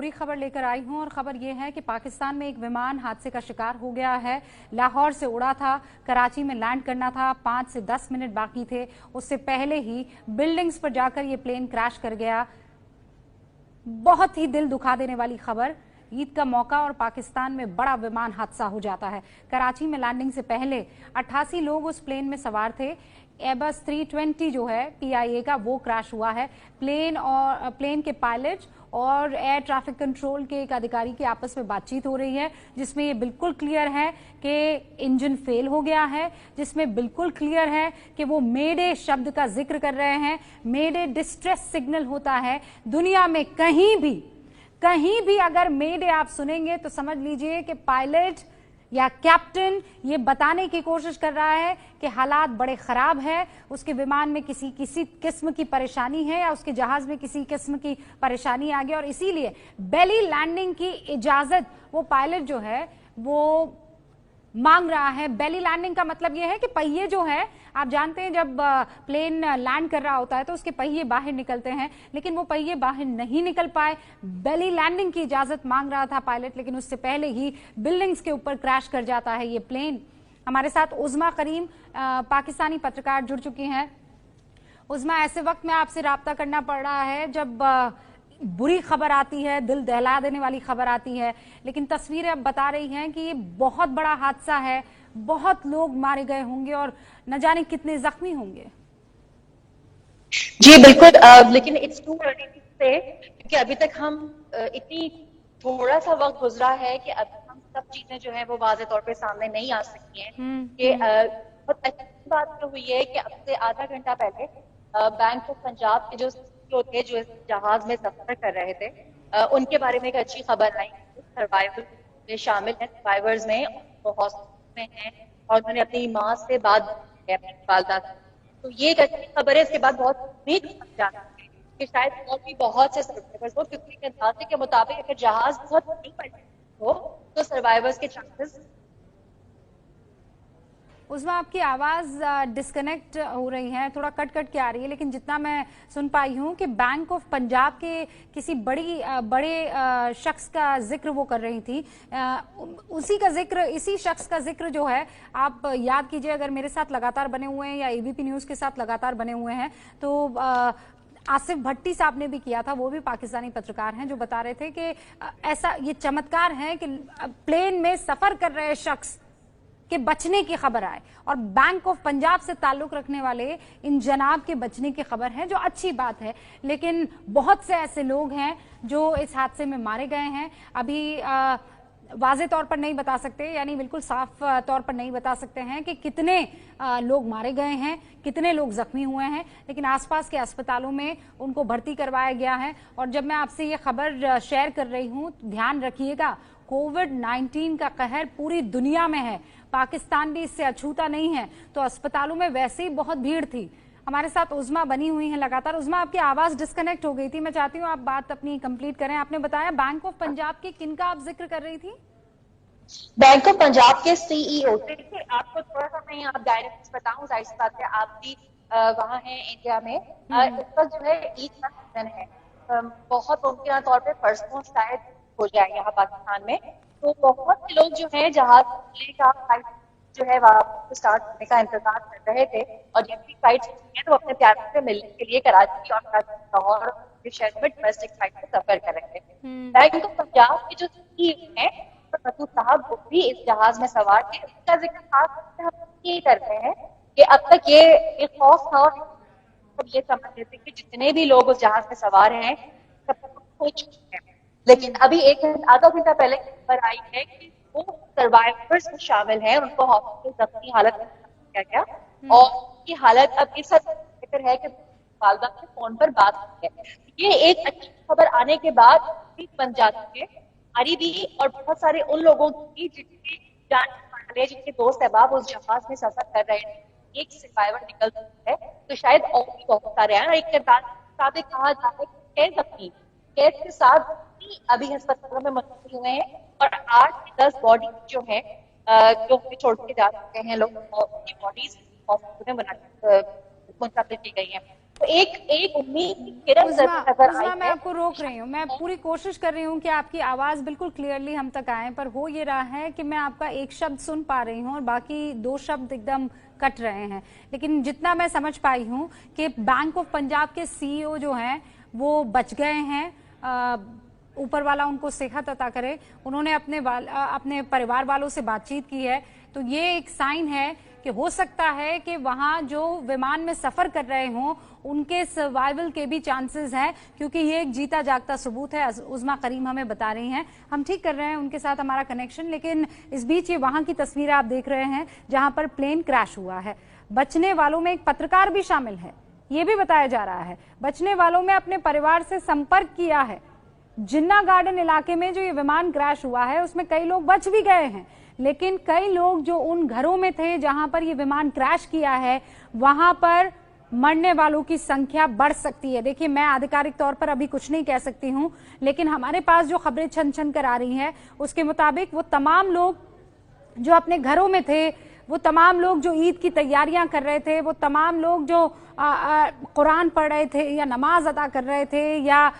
बुरी खबर लेकर आई हूं और खबर यह है कि पाकिस्तान में एक विमान हादसे का शिकार हो गया है। लाहौर से उड़ा था, कराची में लैंड करना था, 5 से 10 मिनट बाकी थे, उससे पहले ही बिल्डिंग्स पर जाकर ये प्लेन क्रैश कर गया। बहुत ही दिल दुखा देने वाली खबर। ईद का मौका और पाकिस्तान में बड़ा विमान हादसा हो जाता है। कराची में लैंडिंग से पहले 88 लोग उस प्लेन में सवार थे। एयरबस 320 जो है PIA का, वो क्रैश हुआ है। प्लेन के पायलट और एयर ट्रैफिक कंट्रोल के एक अधिकारी की आपस में बातचीत हो रही है, जिसमें ये बिल्कुल क्लियर है कि इंजन फेल हो गया है, जिसमें बिल्कुल क्लियर है कि वो मेडे शब्द का जिक्र कर रहे हैं। मेडे डिस्ट्रेस सिग्नल होता है। दुनिया में कहीं भी अगर मेडे आप सुनेंगे तो समझ लीजिए कि पायलट या कैप्टन ये बताने की कोशिश कर रहा है कि हालात बड़े खराब है, उसके विमान में किसी किस्म की परेशानी है या उसके जहाज में किसी किस्म की परेशानी आ गई और इसीलिए बेली लैंडिंग की इजाजत वो पायलट जो है वो मांग रहा है। बेली लैंडिंग का मतलब यह है कि पहिए जो है, आप जानते हैं जब प्लेन लैंड कर रहा होता है तो उसके पहिए बाहर निकलते हैं, लेकिन वो पहिए बाहर नहीं निकल पाए। बेली लैंडिंग की इजाजत मांग रहा था पायलट, लेकिन उससे पहले ही बिल्डिंग्स के ऊपर क्रैश कर जाता है ये प्लेन। हमारे साथ उज़मा करीम पाकिस्तानी पत्रकार जुड़ चुकी हैं। उज़मा, ऐसे वक्त में आपसे राब्ता करना पड़ रहा है जब बुरी खबर आती है, दिल दहला देने वाली खबर आती है, लेकिन तस्वीरें अब बता रही हैं कि ये बहुत बड़ा हादसा है, बहुत लोग मारे गए होंगे और न जाने कितने जख्मी होंगे। जी बिल्कुल, लेकिन इट्स टू अर्ली टू से, क्योंकि अभी तक हम इतनी थोड़ा सा वक्त गुजरा है कि अभी हम सब चीजें जो है वो वाज़े तौर पे सामने नहीं आ सकती हैं। कि बहुत अच्छी बात तो हुई है कि अब से आधा घंटा पहले बैंक ऑफ पंजाब के जो CEO थे, जो इस जहाज में सफर कर रहे थे, उनके बारे में एक अच्छी खबर आई। सर्वाइवर में शामिल है, सर्वाइवर्स में वो हॉस्पिटल में हैं और उन्होंने अपनी माँ से बात की, अपनी वालदा से। तो ये एक अच्छी खबर है। इसके बाद बहुत उम्मीद जाती है कि शायद और भी बहुत से सर्वाइवर्स हो, क्योंकि एक अंदाजे के मुताबिक अगर जहाज बहुत बड़ी कंडीशन हो तो सर्वाइवर्स के चांसेस। उसमें आपकी आवाज डिस्कनेक्ट हो रही है, थोड़ा कट कट के आ रही है, लेकिन जितना मैं सुन पाई हूं कि बैंक ऑफ पंजाब के किसी बड़े शख्स का जिक्र वो कर रही थी। इसी शख्स का जिक्र जो है, आप याद कीजिए, अगर मेरे साथ लगातार बने हुए हैं या ABP न्यूज के साथ लगातार बने हुए हैं तो आसिफ भट्टी साहब ने भी किया था। वो भी पाकिस्तानी पत्रकार हैं जो बता रहे थे कि ऐसा ये चमत्कार है कि प्लेन में सफर कर रहे शख्स के बचने की खबर आए और बैंक ऑफ पंजाब से ताल्लुक रखने वाले इन जनाब के बचने की खबर है, जो अच्छी बात है। लेकिन बहुत से ऐसे लोग हैं जो इस हादसे में मारे गए हैं। अभी वाज़े तौर पर नहीं बता सकते, यानी बिल्कुल साफ तौर पर नहीं बता सकते हैं कि कितने लोग मारे गए हैं, कितने लोग जख्मी हुए हैं, लेकिन आसपास के अस्पतालों में उनको भर्ती करवाया गया है। और जब मैं आपसे ये खबर शेयर कर रही हूँ, ध्यान रखिएगा, कोविड-19 का कहर पूरी दुनिया में है, पाकिस्तान भी इससे अछूता नहीं है, तो अस्पतालों में वैसे ही बहुत भीड़ थी। हमारे साथ उज़मा बनी हुई हैं लगातार। उज़मा, आपकी आवाज डिस्कनेक्ट हो गई थी, मैं चाहती हूँ आप बात अपनी कंप्लीट करें। आपने बताया बैंक ऑफ पंजाब के किनका आप जिक्र कर रही थी? बैंक ऑफ पंजाब के CEO। देखिए, आपको थोड़ा सा मैं यहाँ डायरेक्ट बताऊं, जाहिर सी बात है आप भी वहाँ हैं इंडिया में। इस वक्त जो है ईद का सीजन है, बहुत मुमकिन तौर पे परसों शायद हो जाए यहाँ पाकिस्तान में। तो बहुत से लोग जो है जहाज का फ्लाइट जो है वहाँ स्टार्ट होने का इंतजार कर रहे थे, और जिनकी फ्लाइट है तो अपने प्यारों से मिलने के लिए कराची और लाहौर के शहर में डोमेस्टिक फ्लाइट में सफर कर रहे थे। बैंक ऑफ पंजाब के जो CEO है मसूद साहब, वो भी इस जहाज में सवार थे। उसका जिक्र खास हम ये करते हैं कि अब तक ये एक खौफ था और ये समझ लेते कि जितने भी लोग उस जहाज में सवार हैं सब हो चुके हैं। लेकिन अभी आधा घंटा पहले खबर आई है कि वो सर्वाइवर्स में शामिल हैं, उनको हॉस्पिटल जख्मी हालत में किया गया और उनकी हालत अब इस हद तक बेहतर है कि वालदा से फोन पर बात की है। ये एक अच्छी खबर आने के बाद बन जाती है हमारी भी और बहुत सारे उन लोगों की जिनकी जान वाले, जिनके दोस्त अहबाब उस जहाज में सफर कर रहे हैं। एक सर्वाइवर निकल सकता है तो शायद और भी बहुत सारे हैं। एक के साथ कहा जाता है कि 6 जख्मी, कैद के साथ अभी अस्पतालों में मुंतकिल हुए हैं और 8 से 10 बॉडी जो है जो छोड़ के जा सकते हैं लोग, उनकी बॉडीज हॉस्पिटल में मुंतकिल की गई है। तो एक उम्मीद की किरण उज़मा, नजर उज़मा, आई मैं है। आपको रोक रही हूँ। मैं पूरी कोशिश कर रही हूँ कि आपकी आवाज बिल्कुल क्लियरली हम तक आए, पर हो ये रहा है कि मैं आपका एक शब्द सुन पा रही हूँ और बाकी दो शब्द एकदम कट रहे हैं। लेकिन जितना मैं समझ पाई हूँ कि बैंक ऑफ पंजाब के सीईओ जो हैं वो बच गए हैं। ऊपर वाला उनको सेहत अता करे। उन्होंने अपने परिवार वालों से बातचीत की है, तो ये एक साइन है कि हो सकता है कि वहां जो विमान में सफर कर रहे हों उनके सर्वाइवल के भी चांसेस हैं, क्योंकि ये एक जीता जागता सबूत है। उज़मा करीम हमें बता रही हैं, हम ठीक कर रहे हैं उनके साथ हमारा कनेक्शन। लेकिन इस बीच ये वहां की तस्वीरें आप देख रहे हैं जहां पर प्लेन क्रैश हुआ है। बचने वालों में एक पत्रकार भी शामिल है, ये भी बताया जा रहा है। बचने वालों में अपने परिवार से संपर्क किया है। जिन्ना गार्डन इलाके में जो ये विमान क्रैश हुआ है उसमें कई लोग बच भी गए हैं, लेकिन कई लोग जो उन घरों में थे जहां पर ये विमान क्रैश किया है वहां पर मरने वालों की संख्या बढ़ सकती है। देखिए, मैं आधिकारिक तौर पर अभी कुछ नहीं कह सकती हूं, लेकिन हमारे पास जो खबरें छन छन कर आ रही हैं उसके मुताबिक वो तमाम लोग जो अपने घरों में थे, वो तमाम लोग जो ईद की तैयारियां कर रहे थे, वो तमाम लोग जो कुरान पढ़ रहे थे या नमाज अदा कर रहे थे या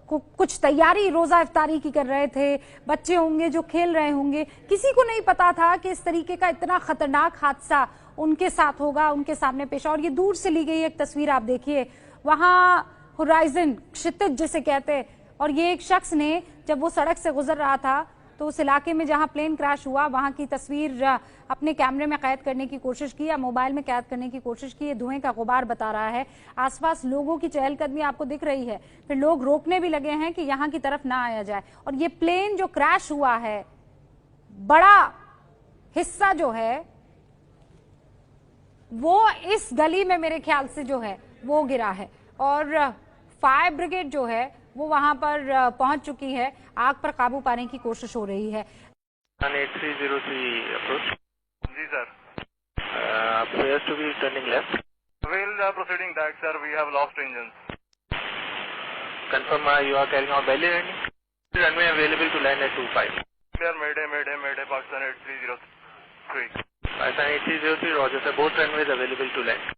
कुछ तैयारी रोजा इफ्तारी की कर रहे थे, बच्चे होंगे जो खेल रहे होंगे, किसी को नहीं पता था कि इस तरीके का इतना खतरनाक हादसा उनके साथ होगा, उनके सामने पेश। और ये दूर से ली गई एक तस्वीर आप देखिए, वहां होराइजन, क्षितिज जिसे कहते हैं, और ये एक शख्स ने जब वो सड़क से गुजर रहा था तो उस इलाके में जहां प्लेन क्रैश हुआ वहां की तस्वीर अपने कैमरे में कैद करने की कोशिश की या मोबाइल में कैद करने की कोशिश की। ये धुएं का गुबार बता रहा है, आसपास लोगों की चहलकदमी आपको दिख रही है। फिर लोग रोकने भी लगे हैं कि यहां की तरफ ना आया जाए। और ये प्लेन जो क्रैश हुआ है, बड़ा हिस्सा जो है वो इस गली में मेरे ख्याल से जो है वो गिरा है, और फायर ब्रिगेड जो है वो वहां पर पहुंच चुकी है, आग पर काबू पाने की कोशिश हो रही है। 8303 approach. जी sir, Appears to be turning left. we'll proceeding that sir, we have lost engines. Confirm you are carrying out belly landing. Runway available to land at 25. Sir, Mayday, Pakistan 8303. Pakistan 8303, Roger sir. Both runways available to land.